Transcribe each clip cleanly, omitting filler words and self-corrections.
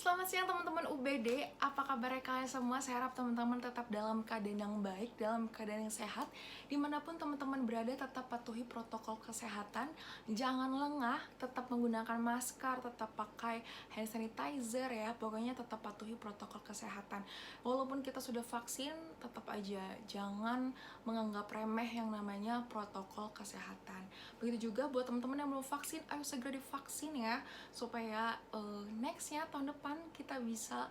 Selamat siang teman-teman UBD, apa kabarnya kalian semua? Saya harap teman-teman tetap dalam keadaan yang baik, dalam keadaan yang sehat. Dimanapun teman-teman berada, tetap patuhi protokol kesehatan. Jangan lengah, tetap menggunakan masker, tetap pakai hand sanitizer ya. Pokoknya tetap patuhi protokol kesehatan. Walaupun kita sudah vaksin, tetap aja jangan menganggap remeh yang namanya protokol kesehatan. Begitu juga buat teman-teman yang belum vaksin, ayo segera divaksin ya, supaya nextnya tahun depan kita bisa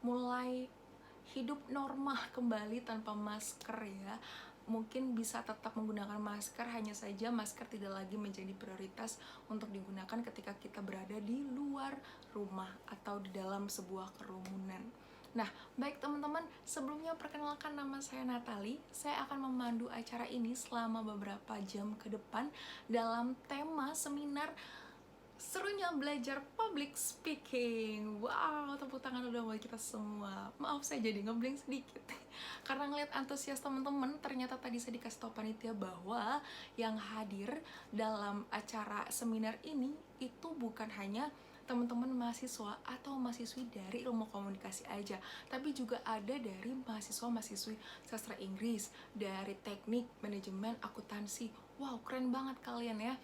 mulai hidup normal kembali tanpa masker ya. Mungkin bisa tetap menggunakan masker, hanya saja masker tidak lagi menjadi prioritas untuk digunakan ketika kita berada di luar rumah atau di dalam sebuah kerumunan. Nah, baik teman-teman, sebelumnya perkenalkan, nama saya Natali. Saya akan memandu acara ini selama beberapa jam ke depan dalam tema seminar serunya belajar public speaking. Wow, tepuk tangan udah buat kita semua. Maaf saya jadi ngeblank sedikit karena ngeliat antusias teman-teman. Ternyata tadi saya dikasih tahu panitia bahwa yang hadir dalam acara seminar ini itu bukan hanya teman-teman mahasiswa atau mahasiswi dari ilmu komunikasi aja, tapi juga ada dari mahasiswa-mahasiswi sastra Inggris, dari teknik, manajemen, akuntansi. Wow, keren banget kalian ya.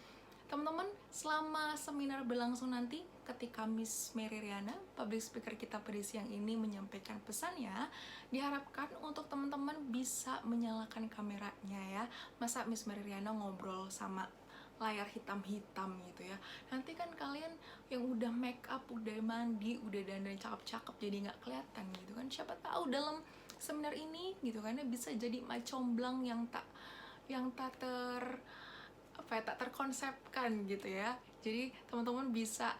Teman-teman, selama seminar berlangsung nanti, ketika Miss Mary Riana, public speaker kita pada siang ini, menyampaikan pesannya, diharapkan untuk teman-teman bisa menyalakan kameranya ya. Masa Miss Mary Riana ngobrol sama layar hitam-hitam gitu ya. Nanti kan kalian yang udah make up, udah mandi, udah dandan cakep-cakep jadi nggak kelihatan gitu kan. Siapa tahu dalam seminar ini gitu kan ya, bisa jadi macomblang yang tak tak terkonsepkan gitu ya. Jadi teman-teman bisa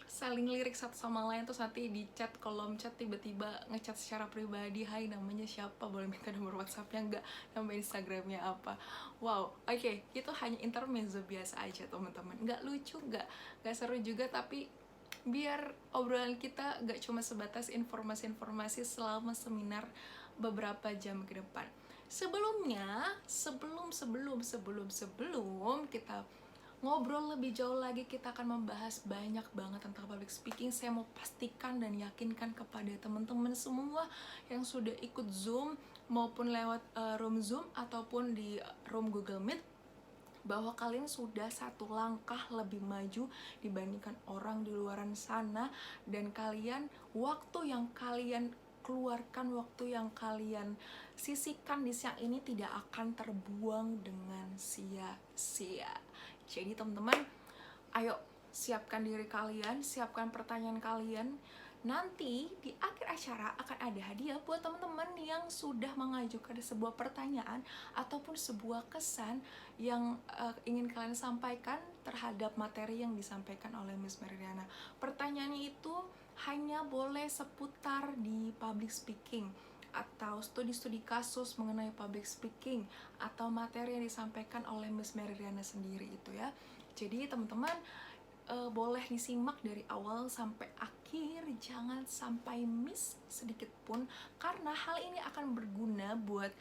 saling lirik satu sama lain, terus nanti di chat, kolom chat tiba-tiba ngechat secara pribadi, hai namanya siapa, boleh minta nomor WhatsAppnya nggak, nama Instagramnya apa. Wow, oke, itu hanya intermezzo biasa aja teman-teman, nggak lucu, nggak seru juga, tapi biar obrolan kita nggak cuma sebatas informasi-informasi selama seminar beberapa jam ke depan. Sebelumnya, sebelum kita ngobrol lebih jauh lagi, kita akan membahas banyak banget tentang public speaking. Saya mau pastikan dan yakinkan kepada teman-teman semua yang sudah ikut Zoom maupun lewat room Zoom ataupun di room Google Meet, bahwa kalian sudah satu langkah lebih maju dibandingkan orang di luaran sana, dan waktu yang kalian keluarkan, waktu yang kalian sisihkan di siang ini tidak akan terbuang dengan sia-sia. Jadi teman-teman, ayo siapkan diri kalian, siapkan pertanyaan kalian. Nanti di akhir acara akan ada hadiah buat teman-teman yang sudah mengajukan sebuah pertanyaan ataupun sebuah kesan yang ingin kalian sampaikan terhadap materi yang disampaikan oleh Miss Mary Riana. Pertanyaannya itu hanya boleh seputar di public speaking atau studi-studi kasus mengenai public speaking atau materi yang disampaikan oleh Miss Mary Riana sendiri itu ya. Jadi teman-teman boleh disimak dari awal sampai akhir, jangan sampai miss sedikit pun, karena hal ini akan berguna buat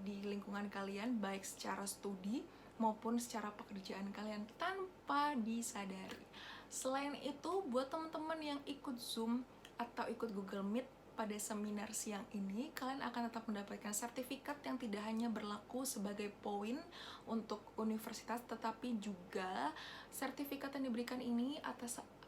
di lingkungan kalian, baik secara studi maupun secara pekerjaan kalian tanpa disadari. Selain itu, buat teman-teman yang ikut Zoom atau ikut Google Meet pada seminar siang ini, kalian akan tetap mendapatkan sertifikat yang tidak hanya berlaku sebagai poin untuk universitas, tetapi juga sertifikat yang diberikan ini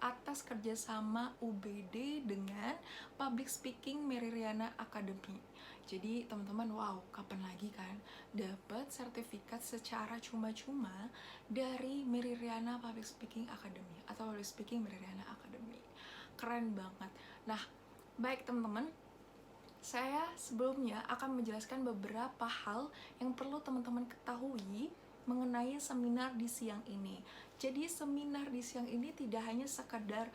atas kerjasama UBD dengan Public Speaking Mary Riana Academy. Jadi teman-teman, wow, kapan lagi kan dapat sertifikat secara cuma-cuma dari Mary Riana Public Speaking Academy atau Public Speaking Mary Riana Academy. Keren banget. Nah, baik teman-teman, saya sebelumnya akan menjelaskan beberapa hal yang perlu teman-teman ketahui mengenai seminar di siang ini. Jadi seminar di siang ini tidak hanya sekadar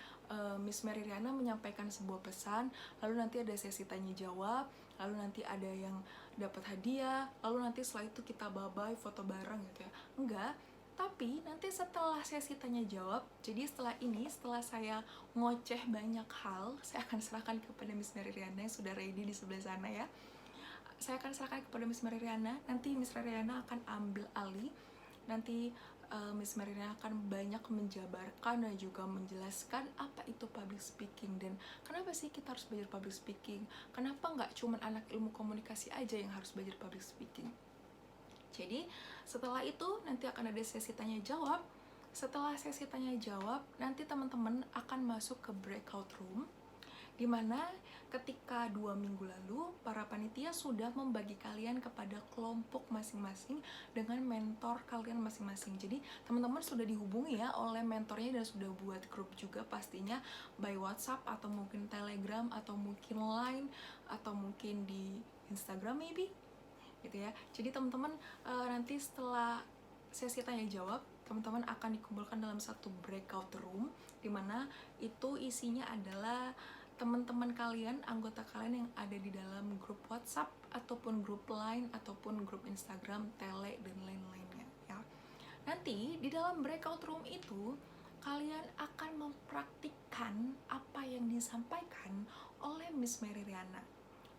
Miss Mary Riana menyampaikan sebuah pesan, lalu nanti ada sesi tanya jawab, lalu nanti ada yang dapat hadiah, lalu nanti setelah itu kita bye-bye foto bareng gitu ya. Enggak, tapi nanti setelah sesi tanya jawab, jadi setelah saya ngoceh banyak hal, saya akan serahkan kepada Miss Mary Riana yang sudah ready di sebelah sana ya. Saya akan serahkan kepada Miss Mary Riana, nanti Miss Mary Riana akan ambil alih. Nanti Miss Merina akan banyak menjabarkan dan juga menjelaskan apa itu public speaking dan kenapa sih kita harus belajar public speaking, kenapa nggak cuma anak ilmu komunikasi aja yang harus belajar public speaking. Jadi setelah itu nanti akan ada sesi tanya jawab. Setelah sesi tanya jawab, nanti teman-teman akan masuk ke breakout room, dimana ketika 2 minggu lalu para panitia sudah membagi kalian kepada kelompok masing-masing dengan mentor kalian masing-masing. Jadi teman-teman sudah dihubungi ya oleh mentornya dan sudah buat grup juga pastinya by WhatsApp atau mungkin Telegram atau mungkin Line atau mungkin di Instagram maybe gitu ya. Jadi teman-teman nanti setelah sesi tanya jawab, teman-teman akan dikumpulkan dalam satu breakout room, dimana itu isinya adalah teman-teman kalian, anggota kalian yang ada di dalam grup WhatsApp ataupun grup Line ataupun grup Instagram, Tele dan lain-lainnya ya. Nanti di dalam breakout room itu kalian akan mempraktikkan apa yang disampaikan oleh Miss Mary Riana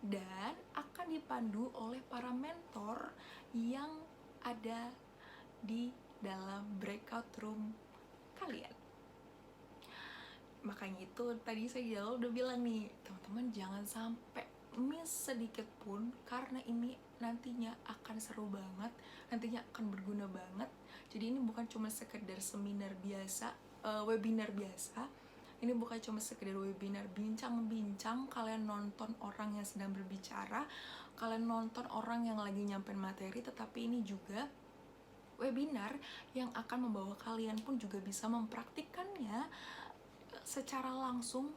dan akan dipandu oleh para mentor yang ada di dalam breakout room kalian. Makanya itu tadi saya di awal udah bilang nih, teman-teman jangan sampai miss sedikit pun, karena ini nantinya akan seru banget, nantinya akan berguna banget. Jadi ini bukan cuma sekedar seminar biasa, webinar biasa. Ini bukan cuma sekedar webinar bincang-bincang, kalian nonton orang yang sedang berbicara, kalian nonton orang yang lagi nyampein materi, tetapi ini juga webinar yang akan membawa kalian pun juga bisa mempraktikkannya secara langsung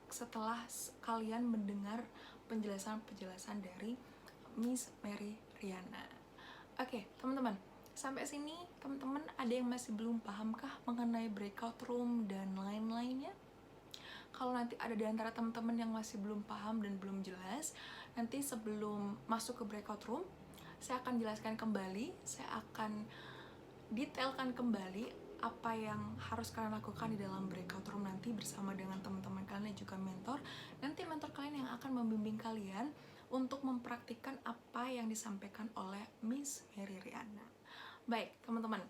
setelah kalian mendengar penjelasan-penjelasan dari Miss Mary Riana. Oke, teman-teman, sampai sini teman-teman ada yang masih belum pahamkah mengenai breakout room dan lain-lainnya? Kalau nanti ada di antara teman-teman yang masih belum paham dan belum jelas, nanti sebelum masuk ke breakout room, saya akan jelaskan kembali, saya akan detailkan kembali apa yang harus kalian lakukan di dalam breakout room nanti bersama dengan teman-teman kalian dan juga mentor. Nanti mentor kalian yang akan membimbing kalian untuk mempraktikkan apa yang disampaikan oleh Miss Mary Riana. Baik, teman-teman.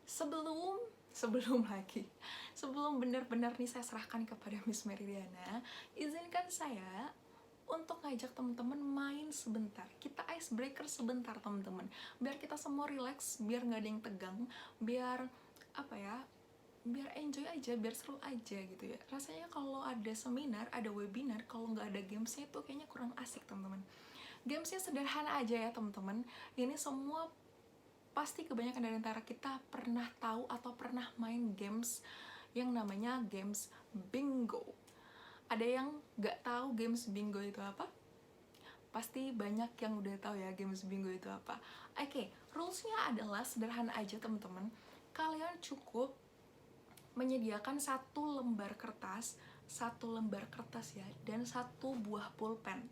Sebelum benar-benar nih saya serahkan kepada Miss Mary Riana, izinkan saya untuk ngajak teman-teman main sebentar. Kita icebreaker sebentar, teman-teman. Biar kita semua relax, biar nggak ada yang tegang, biar biar enjoy aja, biar seru aja gitu ya. Rasanya kalau ada seminar, ada webinar, kalau nggak ada gamesnya itu kayaknya kurang asik, teman-teman. Gamesnya sederhana aja ya, teman-teman. Ini semua pasti kebanyakan dari antara kita pernah tahu atau pernah main games yang namanya games bingo. Ada yang nggak tahu games bingo itu apa? Pasti banyak yang udah tahu ya games bingo itu apa. Oke, rulesnya adalah sederhana aja, teman-teman. Kalian cukup menyediakan satu lembar kertas ya, dan satu buah pulpen.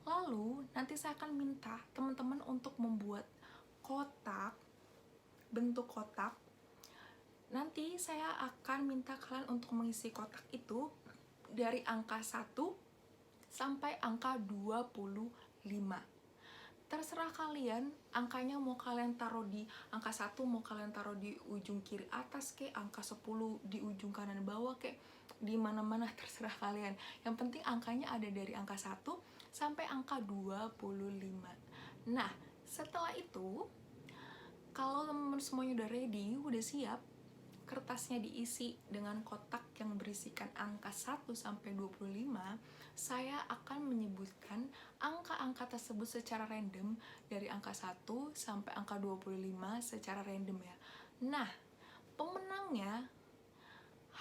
Lalu nanti saya akan minta teman-teman untuk membuat kotak, bentuk kotak. Nanti saya akan minta kalian untuk mengisi kotak itu dari angka 1 sampai angka 25. Terserah kalian, angkanya mau kalian taruh di angka 1, mau kalian taruh di ujung kiri atas kek, angka 10 di ujung kanan bawah kek, di mana-mana terserah kalian. Yang penting angkanya ada dari angka 1 sampai angka 25. Nah, setelah itu, kalau teman-teman semuanya udah ready, udah siap, kertasnya diisi dengan kotak yang berisikan angka 1 sampai 25, saya akan menyebutkan angka-angka tersebut secara random dari angka 1 sampai angka 25 secara random ya. Nah, pemenangnya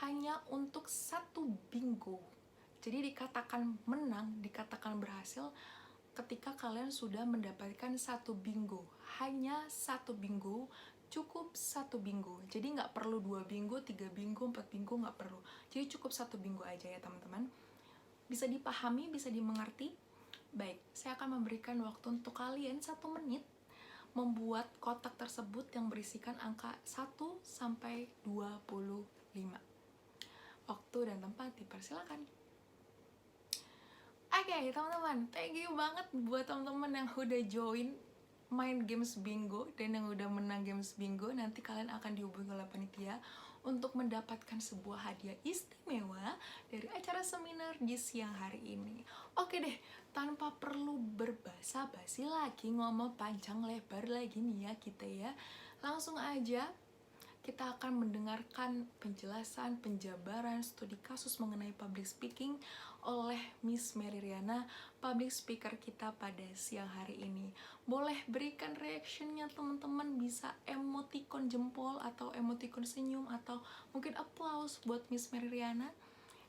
hanya untuk satu bingo. Jadi dikatakan menang, dikatakan berhasil ketika kalian sudah mendapatkan satu bingo. Hanya satu bingo, cukup satu bingo. Jadi nggak perlu 2 bingo, 3 bingo, 4 bingo, nggak perlu. Jadi cukup satu bingo aja ya, teman-teman. Bisa dipahami, bisa dimengerti? Baik, saya akan memberikan waktu untuk kalian 1 menit membuat kotak tersebut yang berisikan angka 1 sampai 25. Waktu dan tempat dipersilakan. Oke, teman-teman, thank you banget buat teman-teman yang udah join main games bingo, dan yang udah menang games bingo nanti kalian akan dihubungi oleh panitia untuk mendapatkan sebuah hadiah istimewa dari acara seminar di siang hari ini. Oke deh, tanpa perlu berbasa-basi lagi, ngomong panjang lebar lagi nih ya kita ya, langsung aja kita akan mendengarkan penjelasan, penjabaran, studi kasus mengenai public speaking oleh Miss Mary Riana, public speaker kita pada siang hari ini. Boleh berikan reactionnya teman-teman, bisa emoticon jempol atau emoticon senyum atau mungkin applause buat Miss Mary Riana.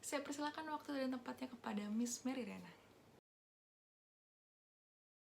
Saya persilakan waktu dan tempatnya kepada Miss Mary Riana.